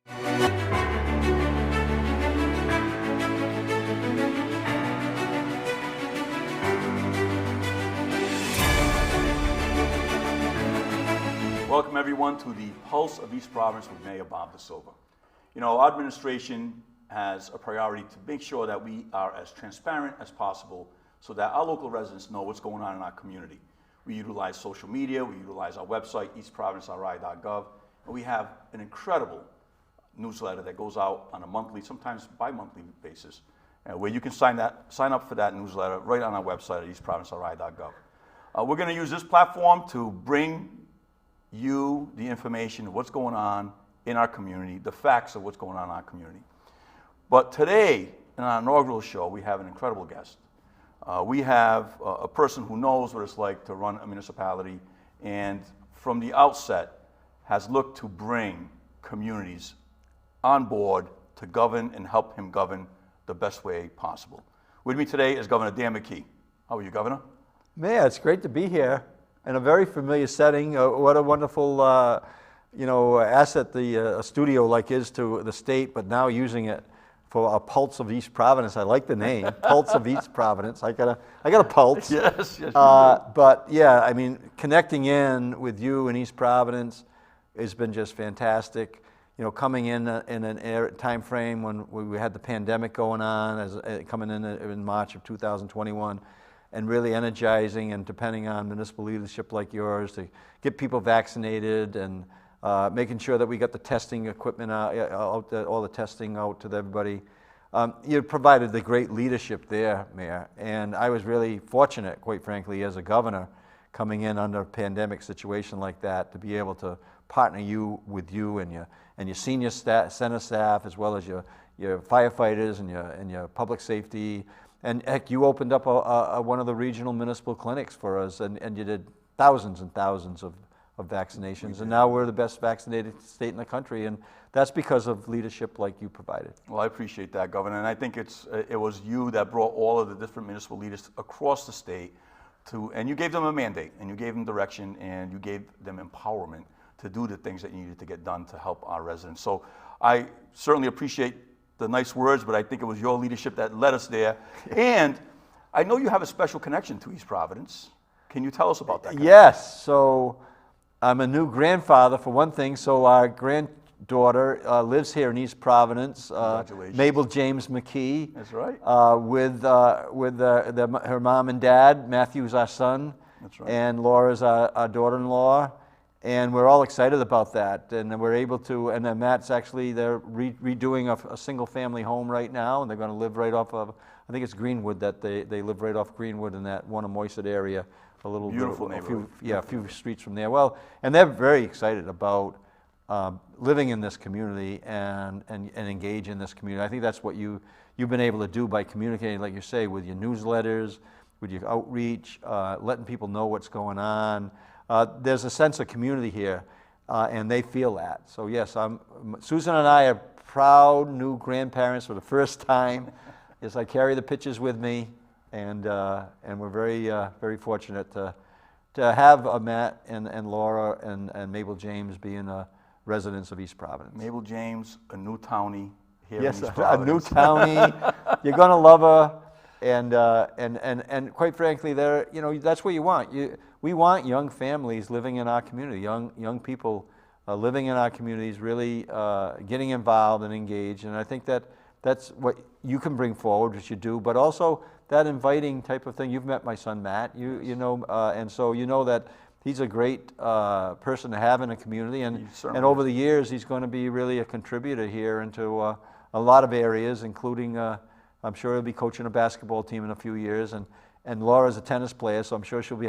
Welcome everyone to the Pulse of East Providence with Mayor Bob DaSilva. You know, our administration has a priority to make sure that we are as transparent as possible so that our local residents know what's going on in our community. We utilize social media, we utilize our website, eastprovidenceRI.gov, and we have an incredible newsletter that goes out on a monthly, sometimes bi-monthly basis, where you can sign up for that newsletter right on our website at eastprovidenceRI.gov. We're going to use this platform to bring you the information of what's going on in our community, the facts of what's going on in our community. But today, in our inaugural show, we have an incredible guest. We have a person who knows what it's like to run a municipality and from the outset has looked to bring communities on board to govern and help him govern the best way possible. With me today is Governor Dan McKee. How are you, Governor? Mayor, it's great to be here in a very familiar setting. What a wonderful asset a studio like is to the state, but now using it for a Pulse of East Providence. I like the name, Pulse of East Providence. I got a pulse. Yes. But yeah, I mean, connecting in with you in East Providence has been just fantastic. You know, coming in an time frame when we had the pandemic going on, coming in March of 2021. And really energizing and depending on municipal leadership like yours to get people vaccinated and making sure that we got the testing equipment out, all the testing out to everybody. You provided the great leadership there, Mayor, and I was really fortunate, quite frankly, as a governor, coming in under a pandemic situation like that, to be able to partner with you and your senior center staff, as well as your firefighters and your public safety. And heck, you opened up one of the regional municipal clinics for us, and you did thousands and thousands of vaccinations. And now we're the best vaccinated state in the country, and that's because of leadership like you provided. Well, I appreciate that, Governor, and I think it was you that brought all of the different municipal leaders across the state and you gave them a mandate, and you gave them direction, and you gave them empowerment to do the things that you needed to get done to help our residents. So I certainly appreciate the nice words, but I think it was your leadership that led us there. And I know you have a special connection to East Providence. Can you tell us about that? Yes. So I'm a new grandfather, for one thing. So our granddaughter lives here in East Providence. Congratulations. Mabel James McKee. That's right. With her mom and dad. Matthew's our son. That's right. And Laura's our daughter-in-law. And we're all excited about that, and we're able to, and then Matt's actually, they're redoing a single-family home right now, and they're going to live right off of, I think it's Greenwood, that they live right off Greenwood in that Wannamoisett area, a little beautiful neighborhood. A few streets from there. Well, and they're very excited about living in this community and engage in this community. I think that's what you've been able to do by communicating, like you say, with your newsletters, with your outreach, letting people know what's going on. There's a sense of community here, and they feel that. So yes, Susan and I are proud new grandparents for the first time. Yes, I carry the pictures with me, and we're very fortunate to have Matt and Laura and Mabel James being residents of East Providence. Mabel James, a new townie here yes, in East Providence. A new townie. You're gonna love her, and quite frankly, that's what you want. We want young families living in our community, young people living in our communities, really getting involved and engaged. And I think that's what you can bring forward, which you do, but also that inviting type of thing. You've met my son Matt, and so you know that he's a great person to have in a community, and over the years he's going to be really a contributor here into a lot of areas, including I'm sure he'll be coaching a basketball team in a few years, and Laura's a tennis player, so I'm sure she'll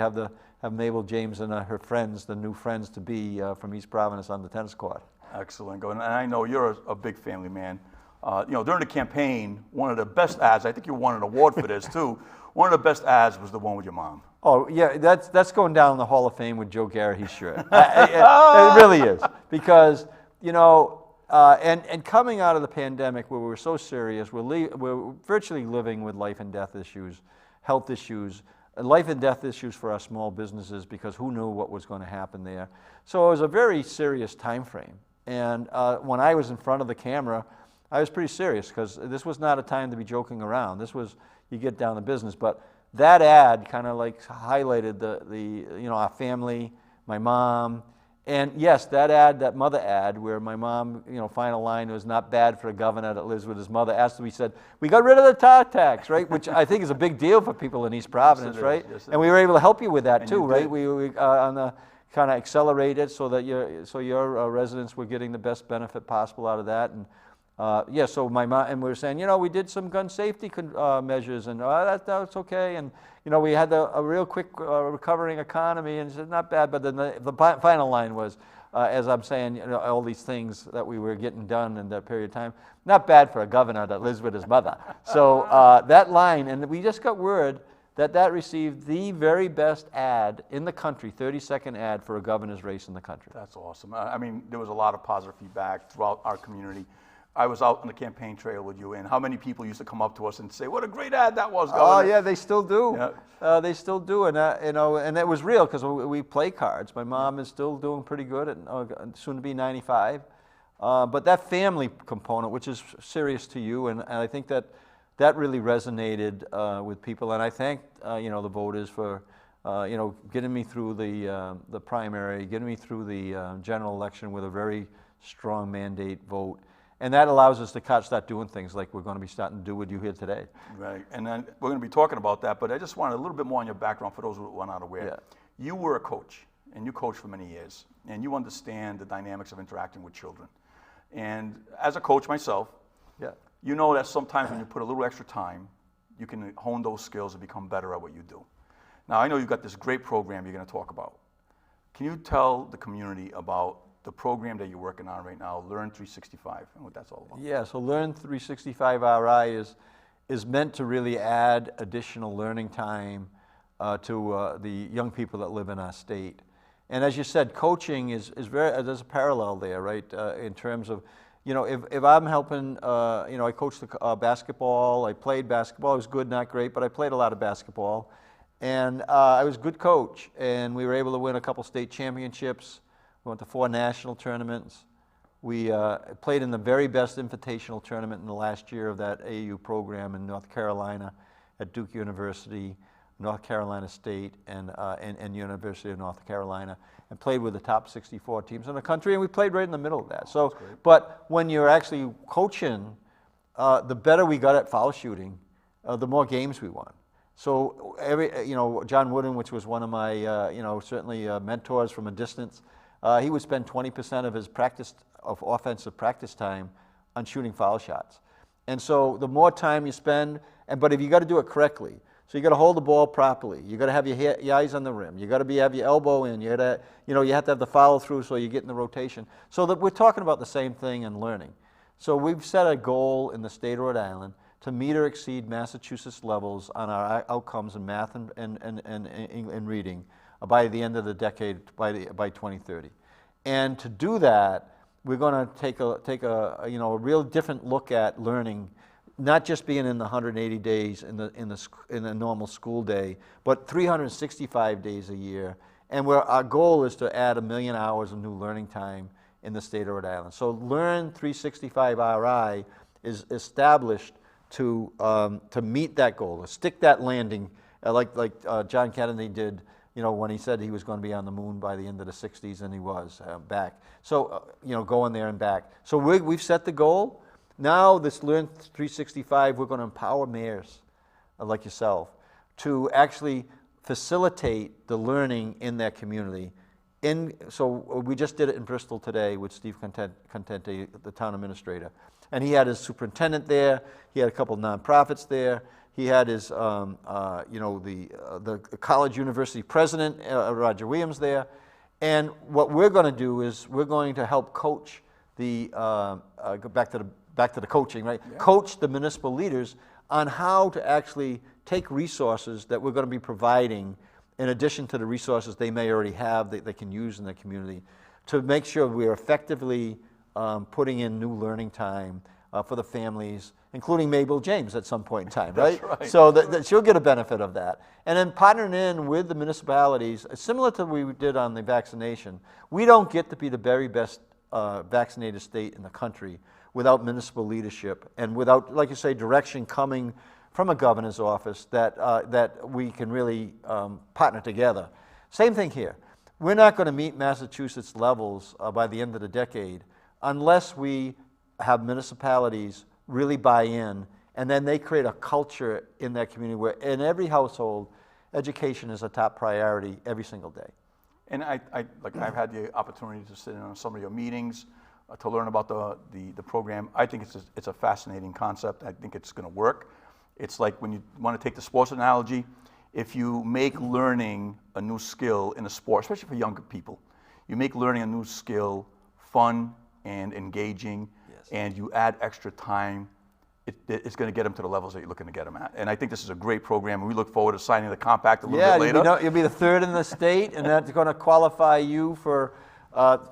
have Mabel James and her friends, the new friends to be from East Providence on the tennis court. Excellent, and I know you're a big family man. During the campaign, one of the best ads, I think you won an award for this too, one of the best ads was the one with your mom. Oh yeah, that's going down in the Hall of Fame with Joe Garrity's shirt. It really is, because and coming out of the pandemic where we were so serious, we're virtually living with life and death issues, health issues, life and death issues for our small businesses, because who knew what was going to happen there. So it was a very serious time frame. And when I was in front of the camera, I was pretty serious because this was not a time to be joking around. This was, you get down to business. But that ad kind of like highlighted the our family, my mom. And yes, that ad, that mother ad, where my mom, final line was not bad for a governor that lives with his mother. After we said, we got rid of the tar tax, right? Which I think is a big deal for people in East Providence, right? Yes, and we were able to help you with that too, right? Did. We on the kind of accelerated so that your residents were getting the best benefit possible out of that. And so my mom, and we were saying, we did some gun safety measures, and that's okay. And we had a real quick recovering economy, and it's not bad. But then the final line was, as I'm saying, all these things that we were getting done in that period of time, not bad for a governor that lives with his mother. So that line, and we just got word that received the very best ad in the country, 30-second ad for a governor's race in the country. That's awesome. I mean, there was a lot of positive feedback throughout our community. I was out on the campaign trail with you, and how many people used to come up to us and say, "What a great ad that was, Governor." Oh yeah, they still do. Yeah. They still do, and and it was real because we play cards. My mom is still doing pretty good, and soon to be 95. But that family component, which is serious to you, and I think that really resonated with people. And I thank the voters for getting me through the primary, getting me through the general election with a very strong mandate vote. And that allows us to start doing things like we're going to be starting to do with you here today. Right, and then we're going to be talking about that, but I just wanted a little bit more on your background for those who are not aware. Yeah. You were a coach, and you coached for many years, and you understand the dynamics of interacting with children. And as a coach myself, you know that sometimes when you put a little extra time, you can hone those skills and become better at what you do. Now, I know you've got this great program you're going to talk about. Can you tell the community about the program that you're working on right now, Learn 365, and what that's all about? Yeah, so Learn 365 RI is meant to really add additional learning time to the young people that live in our state. And as you said, coaching is very, there's a parallel there, right? In terms of, if I'm helping, I coached basketball, I played basketball, I was good, not great, but I played a lot of basketball. And I was a good coach, and we were able to win a couple state championships. We went to 4 national tournaments. We played in the very best invitational tournament in the last year of that AAU program in North Carolina at Duke University, North Carolina State, and University of North Carolina, and played with the top 64 teams in the country, and we played right in the middle of that. So, but when you're actually coaching, the better we got at foul shooting, the more games we won. So John Wooden, which was one of my, certainly mentors from a distance, he would spend 20% of his offensive practice time on shooting foul shots. And so the more time you spend, but if you got to do it correctly, so you got to hold the ball properly. You got to have your eyes on the rim. You got to have your elbow in. You got to, you have to have the follow through so you get in the rotation. So that we're talking about the same thing in learning. So we've set a goal in the state of Rhode Island to meet or exceed Massachusetts levels on our outcomes in math and reading by the end of the decade, by 2030. And to do that, we're going to take a real different look at learning, not just being in the 180 days in a normal school day, but 365 days a year. And our goal is to add 1 million hours of new learning time in the state of Rhode Island. So Learn 365 RI is established to meet that goal, to stick that landing, like John Kennedy did, when he said he was going to be on the moon by the end of the 60s, and he was back. So, going there and back. So we've set the goal. Now this Learn 365, we're going to empower mayors like yourself to actually facilitate the learning in their community. So we just did it in Bristol today with Steve Contente, the town administrator. And he had his superintendent there. He had a couple of nonprofits there. He had his, the college university president, Roger Williams, there. And what we're going to do is we're going to help coach go back to the coaching, right? Yeah. Coach the municipal leaders on how to actually take resources that we're going to be providing in addition to the resources they may already have that they can use in their community to make sure we're effectively putting in new learning time for the families, including Mabel James at some point in time, right? That's right. So that she'll get a benefit of that. And then partnering in with the municipalities, similar to what we did on the vaccination, we don't get to be the very best vaccinated state in the country without municipal leadership and without, like you say, direction coming from a governor's office that we can really partner together. Same thing here. We're not going to meet Massachusetts levels by the end of the decade unless we have municipalities really buy in, and then they create a culture in that community where in every household, education is a top priority every single day. And I've had the opportunity to sit in on some of your meetings to learn about the program. I think it's a fascinating concept. I think it's going to work. It's like when you want to take the sports analogy, if you make learning a new skill in a sport, especially for younger people, you make learning a new skill fun and engaging, yes, and you add extra time, it's going to get them to the levels that you're looking to get them at. And I think this is a great program, and we look forward to signing the compact a little bit later. Yeah, you'll be the third in the state, and that's going to qualify you for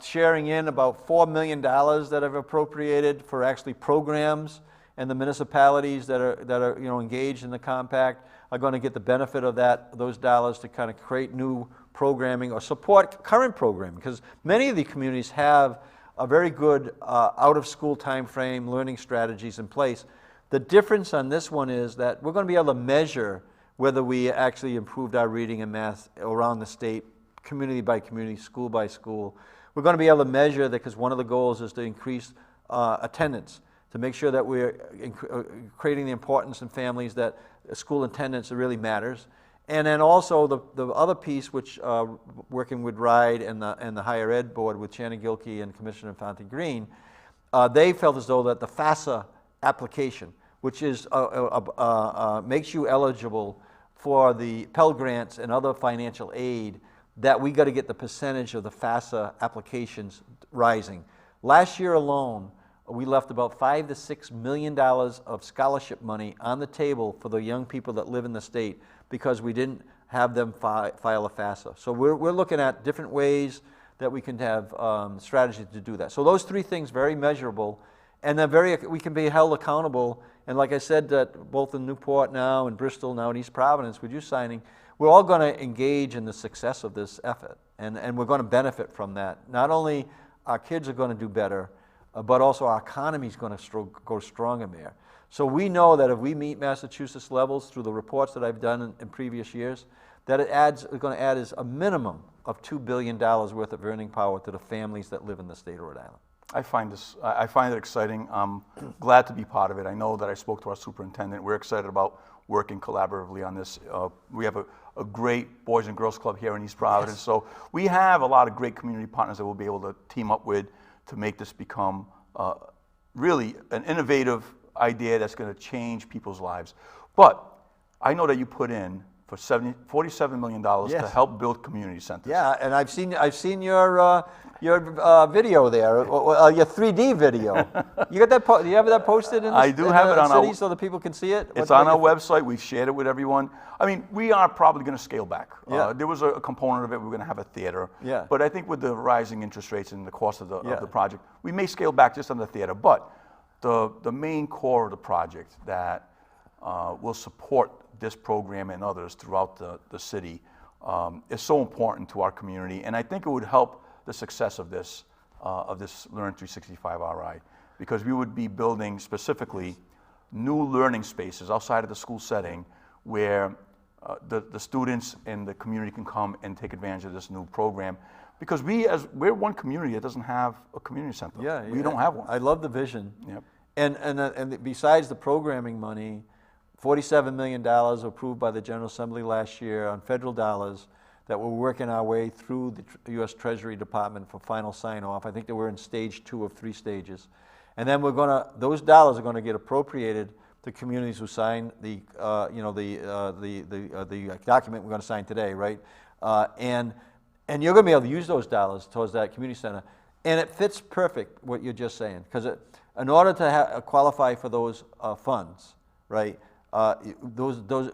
sharing in about $4 million that have appropriated for actually programs, and the municipalities that are engaged in the compact are going to get the benefit of those dollars to kind of create new programming or support current programming, because many of the communities have a very good out-of-school time frame learning strategies in place. The difference on this one is that we're going to be able to measure whether we actually improved our reading and math around the state, community by community, school by school. We're going to be able to measure that, because one of the goals is to increase attendance, to make sure that we're creating the importance in families that school attendance really matters. And then also the other piece, which working with RIDE and the Higher Ed Board with Shannon Gilkey and Commissioner Fontaine Green, they felt as though that the FAFSA application, which is makes you eligible for the Pell Grants and other financial aid, that we got to get the percentage of the FAFSA applications rising. Last year alone, we left about $5 to $6 million of scholarship money on the table for the young people that live in the state because we didn't have them file a FAFSA. So we're looking at different ways that we can have strategies to do that. So those three things, very measurable, and then we can be held accountable. And like I said, that both in Newport now and Bristol now and East Providence, with you signing, we're all going to engage in the success of this effort, and we're going to benefit from that. Not only our kids are going to do better, but also our economy is going to go stronger there. So we know that if we meet Massachusetts levels through the reports that I've done in previous years, that it's going to add is a minimum of $2 billion worth of earning power to the families that live in the state of Rhode Island. I find it exciting. I'm glad to be part of it. I know that I spoke to our superintendent. We're excited about working collaboratively on this. We have a great Boys and Girls Club here in East Providence. Yes. So we have a lot of great community partners that we'll be able to team up with to make this become really an innovative idea that's going to change people's lives. But I know that you put in for $47 million yes, to help build community centers. Yeah, and I've seen your video there, your 3D video. You got that? Do you have that posted in the, I do have it on city our, so that people can see it? It's on our website. We've shared it with everyone. I mean, we are probably going to scale back. Yeah. There was a component of it. We're going to have a theater. Yeah. But I think with the rising interest rates and the cost of the project, we may scale back just on the theater. But the main core of the project that will support this program and others throughout the city is so important to our community, and I think it would help the success of this Learn 365 RI, because we would be building specifically new learning spaces outside of the school setting where the students and the community can come and take advantage of this new program, because we're one community that doesn't have a community center. Yeah, we don't have one. I love the vision. Yep. And besides the programming money, $47 million approved by the General Assembly last year on federal dollars that we're working our way through the U.S. Treasury Department for final sign-off. I think that we're in stage 2 of 3 stages. And then those dollars are going to get appropriated to communities who sign the document we're going to sign today, right? And you're going to be able to use those dollars towards that community center. And it fits perfect what you're just saying, because in order to qualify for those funds, right,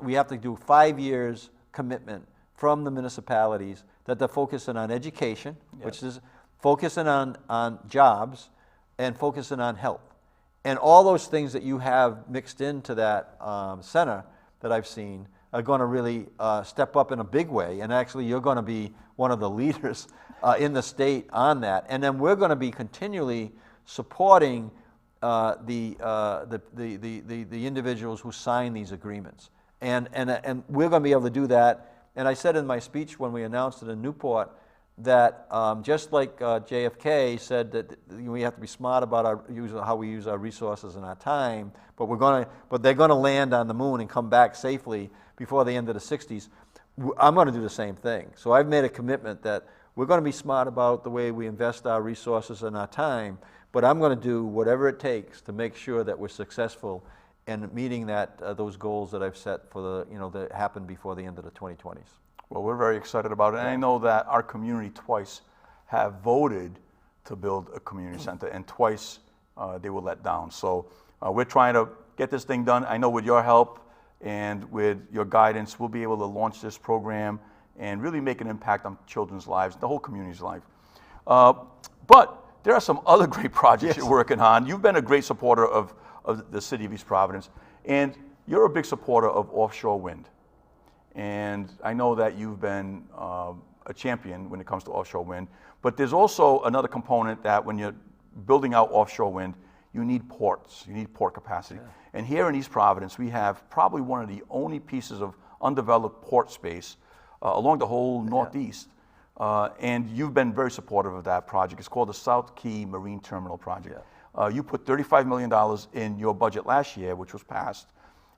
we have to do 5 years commitment from the municipalities that they're focusing on education, yes, which is focusing on jobs and focusing on health. And all those things that you have mixed into that center that I've seen are going to really step up in a big way. And actually, you're going to be one of the leaders in the state on that. And then we're going to be continually supporting the individuals who sign these agreements. And we're going to be able to do that. And I said in my speech when we announced it in Newport that just like JFK said that we have to be smart about how we use our resources and our time, but they're going to land on the moon and come back safely before the end of the 60s. I'm going to do the same thing. So I've made a commitment that we're going to be smart about the way we invest our resources and our time, but I'm going to do whatever it takes to make sure that we're successful in meeting those goals that I've set for that happen before the end of the 2020s. Well, we're very excited about it, and I know that our community twice have voted to build a community center, and twice they were let down. So we're trying to get this thing done. I know with your help and with your guidance, we'll be able to launch this program and really make an impact on children's lives, the whole community's life. But there are some other great projects you're working on. You've been a great supporter of the city of East Providence, and you're a big supporter of offshore wind. And I know that you've been a champion when it comes to offshore wind, but there's also another component that when you're building out offshore wind, you need ports, you need port capacity. Yeah. And here in East Providence, we have probably one of the only pieces of undeveloped port space along the whole Northeast. And you've been very supportive of that project. It's called the South Key Marine Terminal Project. Yeah. You put $35 million in your budget last year, which was passed,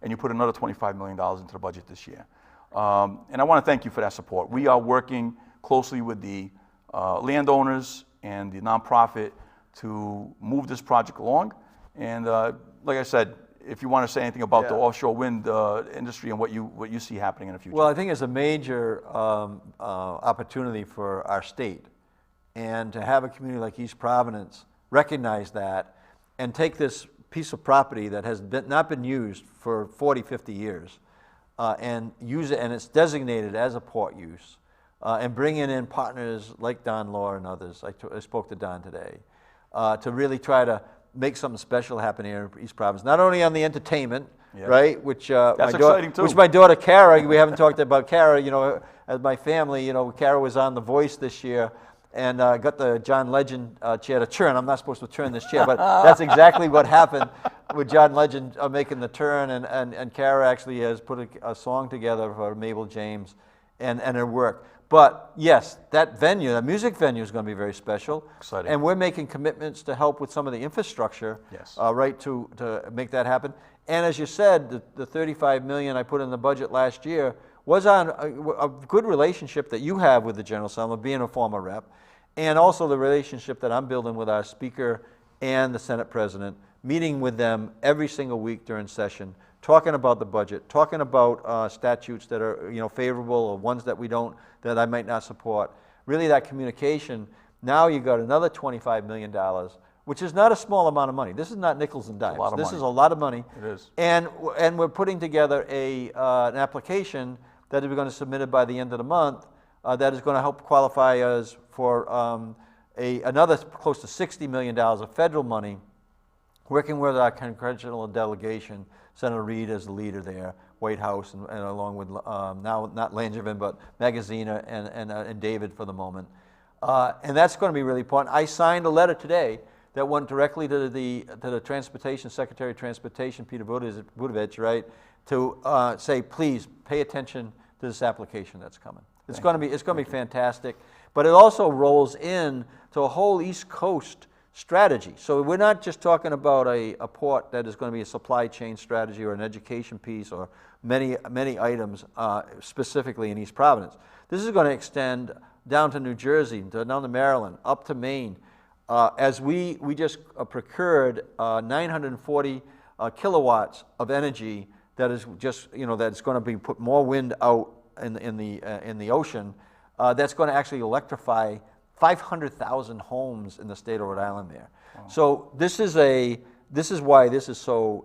and you put another $25 million into the budget this year. And I want to thank you for that support. We are working closely with the landowners and the nonprofit to move this project along. And like I said, if you want to say anything about the offshore wind industry and what you see happening in the future. Well, I think it's a major opportunity for our state. And to have a community like East Providence recognize that and take this piece of property that has not been used for 40, 50 years and use it, and it's designated as a port use, and bringing in partners like Don Law and others. I spoke to Don today, to really try to make something special happen here in East Providence. Not only on the entertainment, right, which that's exciting too. Which my daughter Kara, we haven't talked about Kara. As my family, Kara was on The Voice this year, and got the John Legend chair to turn. I'm not supposed to turn this chair, but that's exactly what happened with John Legend making the turn, and Kara actually has put a song together for Mabel James and her work. But yes, that music venue is going to be very special. Exciting. And we're making commitments to help with some of the infrastructure, right, to make that happen. And as you said, the $35 million I put in the budget last year was on a good relationship that you have with the General Assembly, being a former rep, and also the relationship that I'm building with our Speaker and the Senate President, meeting with them every single week during session, talking about the budget, talking about statutes that are favorable or ones that that I might not support. Really, that communication. Now you got another $25 million, which is not a small amount of money. This is not nickels and dimes. This is a lot of money. It is. And we're putting together an application that we're going to submit it by the end of the month. That is going to help qualify us for another close to $60 million of federal money, working with our congressional delegation. Senator Reid is the leader there, White House, and along with now not Langevin, but Magazina and David for the moment. And that's going to be really important. I signed a letter today that went directly to the Transportation Secretary of Transportation, Peter Buttigieg, right, to say, please pay attention to this application that's coming. It's going to be fantastic, but it also rolls in to a whole East Coast strategy. So we're not just talking about a port that is going to be a supply chain strategy or an education piece or many items specifically in East Providence. This is going to extend down to New Jersey, down to Maryland, up to Maine. As we just procured 940 kilowatts of energy that is just that's going to be put more wind out in the ocean. That's going to actually electrify 500,000 homes in the state of Rhode Island there. Wow. So this is why this is so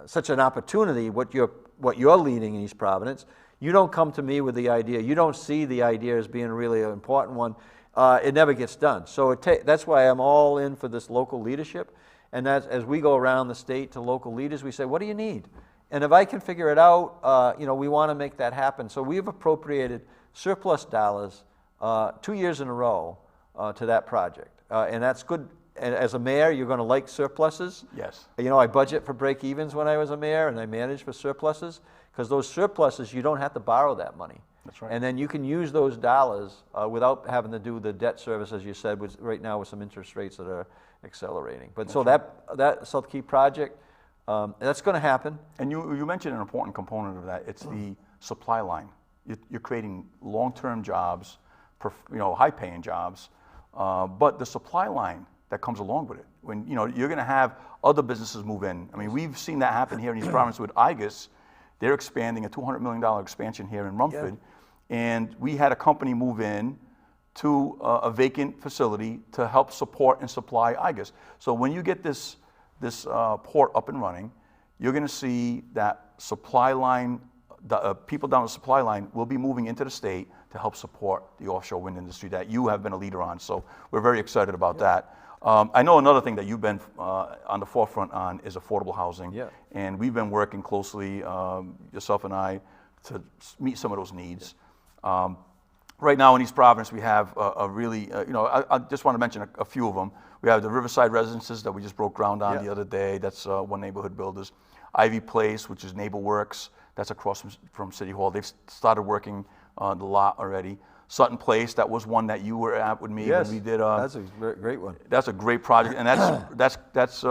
such an opportunity. What you're leading in East Providence. You don't come to me with the idea. You don't see the idea as being really an important one. It never gets done. So that's why I'm all in for this local leadership. And as we go around the state to local leaders, we say, what do you need? And if I can figure it out, we want to make that happen. So we've appropriated surplus dollars 2 years in a row to that project. And that's good. And as a mayor, you're going to like surpluses. Yes. You know, I budget for break-evens when I was a mayor, and I manage for surpluses, because those surpluses, you don't have to borrow that money. That's right. And then you can use those dollars without having to do the debt service, as you said, right now with some interest rates that are accelerating. But so that South Key project, that's going to happen. And you mentioned an important component of that. It's the supply line. You're creating long-term jobs, high-paying jobs, but the supply line that comes along with it. When you're going to have other businesses move in. I mean, we've seen that happen here in East Providence with IGUS. They're expanding a $200 million expansion here in Rumford, and we had a company move in to a vacant facility to help support and supply IGUS. So when you get this port up and running, you're going to see that supply line. The people down the supply line will be moving into the state to help support the offshore wind industry that you have been a leader on. So we're very excited about that. I know another thing that you've been on the forefront on is affordable housing. Yeah. And we've been working closely, yourself and I, to meet some of those needs. Right now in East Providence, we have a really, I just want to mention a few of them. We have the Riverside Residences that we just broke ground on the other day. That's One Neighborhood Builders. Ivy Place, which is NeighborWorks. That's across from City Hall. They've started working the lot already. Sutton Place, that was one that you were at with me when we did. That's a great one. That's a great project, and that's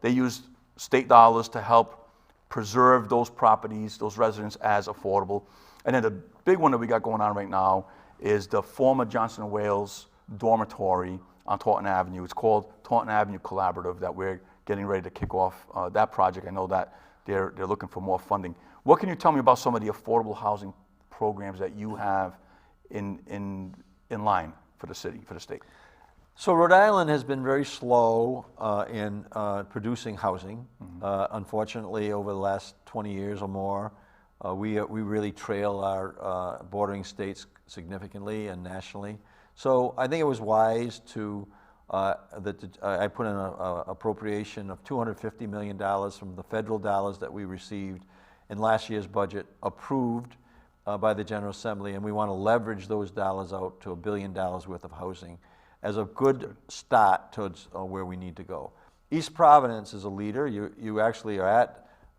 they used state dollars to help preserve those properties, those residents, as affordable. And then the big one that we got going on right now is the former Johnson & Wales dormitory on Taunton Avenue. It's called Taunton Avenue Collaborative that we're getting ready to kick off that project. I know that they're looking for more funding. What can you tell me about some of the affordable housing programs that you have in line for the city, for the state? So Rhode Island has been very slow in producing housing. Unfortunately, over the last 20 years or more, we really trail our bordering states significantly and nationally. So I think it was wise to I put in an appropriation of $250 million from the federal dollars that we received in last year's budget, approved by the General Assembly, and we want to leverage those dollars out to $1 billion worth of housing as a good start towards where we need to go. East Providence is a leader. You actually are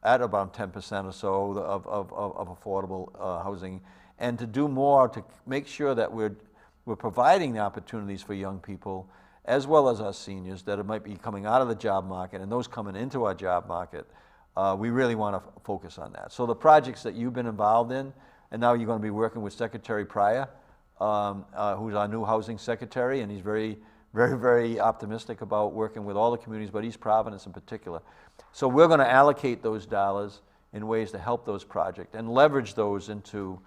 at about 10% or so of affordable housing, and to do more to make sure that we're providing the opportunities for young people as well as our seniors that might be coming out of the job market and those coming into our job market. We really want to focus on that. So the projects that you've been involved in, and now you're going to be working with Secretary Pryor, who's our new housing secretary, and he's very, very, very optimistic about working with all the communities, but East Providence in particular. So we're going to allocate those dollars in ways to help those projects and leverage those into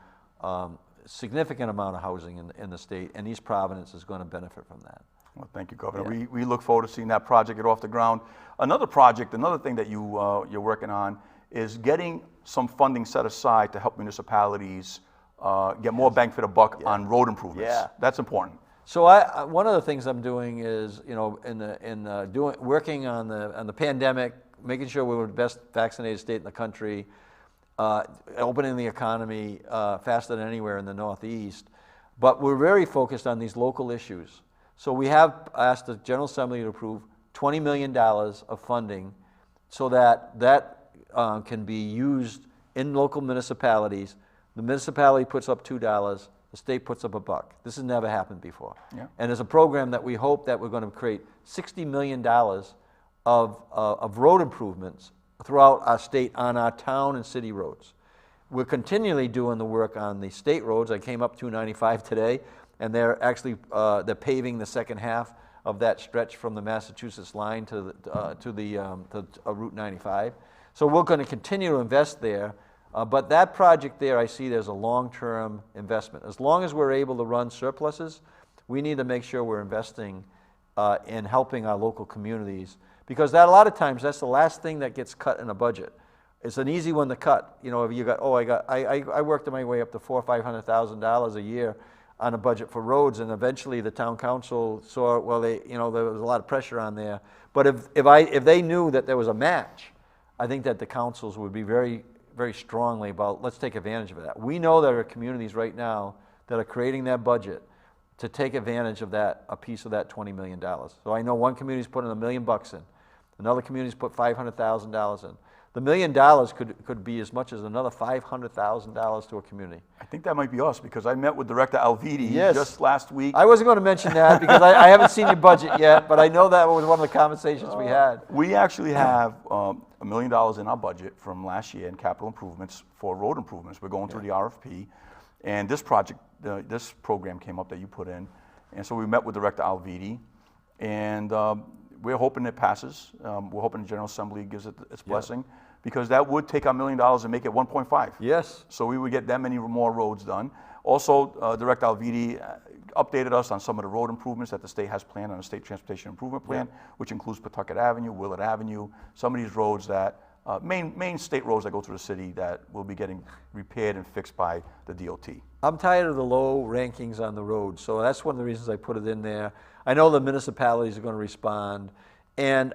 significant amount of housing in the state, and East Providence is going to benefit from that. Well, thank you, Governor. Yeah. We look forward to seeing that project get off the ground. Another thing that you're working on is getting some funding set aside to help municipalities get more bang for the buck on road improvements. Yeah. That's important. So one of the things I'm doing is, working on the pandemic, making sure we were the best vaccinated state in the country, opening the economy faster than anywhere in the Northeast, but we're very focused on these local issues. So we have asked the General Assembly to approve $20 million of funding so that can be used in local municipalities. The municipality puts up $2, the state puts up $1. This has never happened before. Yeah. And it's a program that we hope that we're going to create $60 million of road improvements throughout our state on our town and city roads. We're continually doing the work on the state roads. I came up 295 today, and they're actually they're paving the second half of that stretch from the Massachusetts line to Route 95. So we're going to continue to invest there, but that project there, I see there's a long-term investment. As long as we're able to run surpluses, we need to make sure we're investing in helping our local communities, because that a lot of times that's the last thing that gets cut in a budget. It's an easy one to cut. You know, if you got, I worked my way up to $400,000 or $500,000 a year on a budget for roads, and eventually the town council saw, well, there was a lot of pressure on there. But if they knew that there was a match, I think that the councils would be very, very strongly about, let's take advantage of that. We know there are communities right now that are creating their budget to take advantage of that, a piece of that $20 million. So I know one community's putting $1 million in, another community's put $500,000 in. The $1 million could be as much as another $500,000 to a community. I think that might be us, because I met with Director Alviti just last week. I wasn't going to mention that because I haven't seen your budget yet, but I know that was one of the conversations we had. We actually have $1 million in our budget from last year in capital improvements for road improvements. We're going through the RFP, and this project, this program came up that you put in, and so we met with Director Alviti, and we're hoping it passes. We're hoping the General Assembly gives it its blessing, because that would take our $1 million and make it 1.5. Yes. So we would get that many more roads done. Also, Director Alviti updated us on some of the road improvements that the state has planned on the State Transportation Improvement Plan, which includes Pawtucket Avenue, Willard Avenue, some of these roads that, main state roads that go through the city that will be getting repaired and fixed by the DOT. I'm tired of the low rankings on the road, so that's one of the reasons I put it in there. I know the municipalities are going to respond, and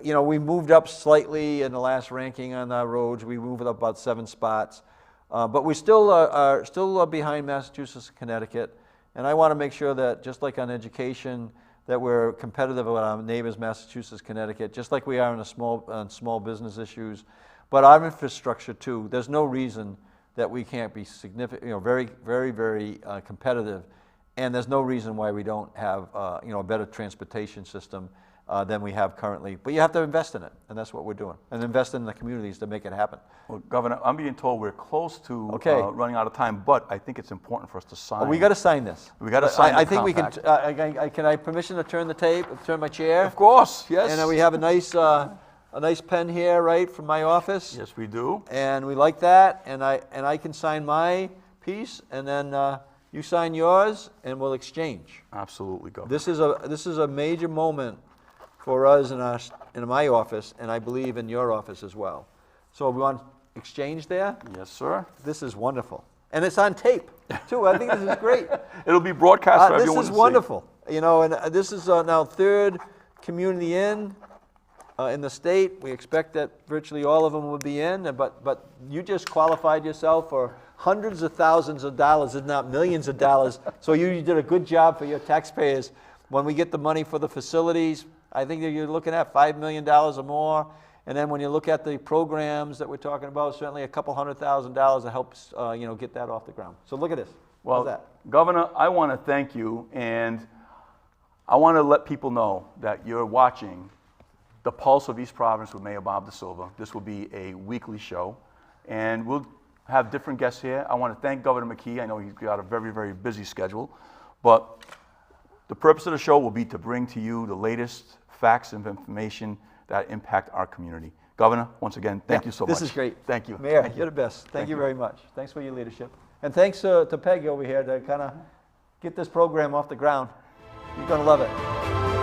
we moved up slightly in the last ranking on our roads. We moved up about 7 spots, but we still are behind Massachusetts and Connecticut. And I want to make sure that, just like on education, that we're competitive with our neighbors, Massachusetts, Connecticut, just like we are on small business issues, but our infrastructure too. There's no reason that we can't be significant, very, very, very competitive, and there's no reason why we don't have, a better transportation system than we have currently. But you have to invest in it, and that's what we're doing, and invest in the communities to make it happen. Well, Governor, I'm being told we're close to running out of time, but I think it's important for us to sign. We got to sign this. We got to sign. I think we can. Can I have permission to turn the tape? Turn my chair? Of course. Yes. And we have a nice pen here, right, from my office. Yes, we do. And we like that. And I can sign my piece, and then you sign yours, and we'll exchange. Absolutely, Governor. This is a major moment for us in my office, and I believe in your office as well. So we want exchange there? Yes, sir. This is wonderful. And it's on tape, too. I think this is great. It'll be broadcast for everyone to see. This is wonderful. And this is now 3rd community in the state. We expect that virtually all of them will be in, but you just qualified yourself for hundreds of thousands of dollars, if not millions of dollars. So you did a good job for your taxpayers. When we get the money for the facilities, I think that you're looking at $5 million or more. And then when you look at the programs that we're talking about, certainly a couple $100,000 that helps get that off the ground. So look at this. Well, that? Governor, I want to thank you, and I want to let people know that you're watching The Pulse of East Providence with Mayor Bob DaSilva. This will be a weekly show, and we'll have different guests here. I want to thank Governor McKee. I know he's got a very, very busy schedule, but the purpose of the show will be to bring to you the latest facts and information that impact our community. Governor, once again, thank you so much. This is great. Thank you. Mayor, you're the best. Thank you very much. Thanks for your leadership. And thanks to Peggy over here to kind of get this program off the ground. You're going to love it.